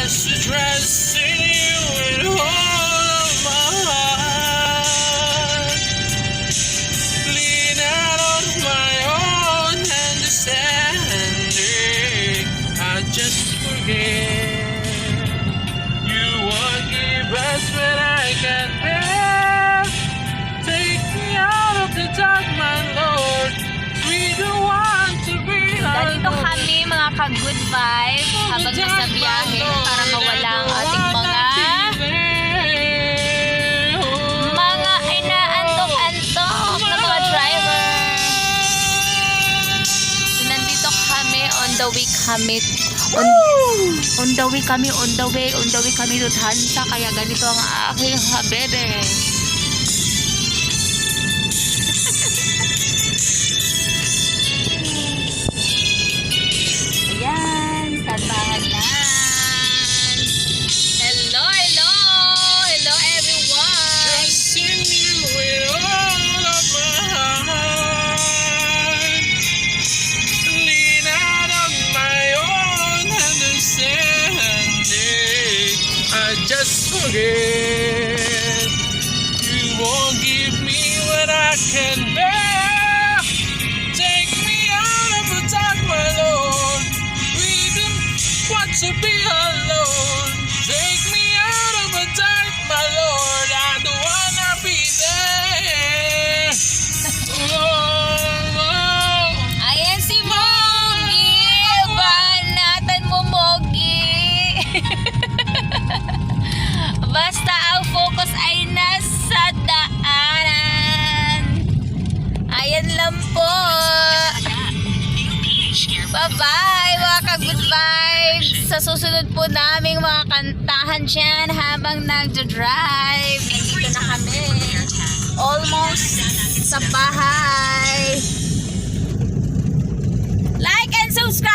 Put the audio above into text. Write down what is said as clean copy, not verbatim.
just to trust in you with all of my heart. Lean out on my own understanding. I just forget. You won't give us what I can bear. Take me out of the dark, my Lord. We don't want to be Ganito alone. kami mga ka-good vibes habang nasa biyahe para mawala ang ating mga inaantok-antok na mga driver. So, nandito kami, on the way kami to Tansa, kaya ganito ang aking habebe. Ayan, kantahan na. Hello everyone. Trust in you with all of my heart. Lean out on my own understanding. I just forget. You won't give me what I can bear. Take me out of the dark, my Lord. We don't want to be alone. Take me out of the dark, my Lord. I don't wanna be there. Oh, Ayan si Mogi. Banatan mo, Mogi. Basta ang focus ay nasa daanan. Ayan lang po. Bye-bye mga ka-good vibes. Sa susunod po naming mga kantahan dyan habang nagda-drive. Dito na kami. Almost sa bahay. Like and subscribe!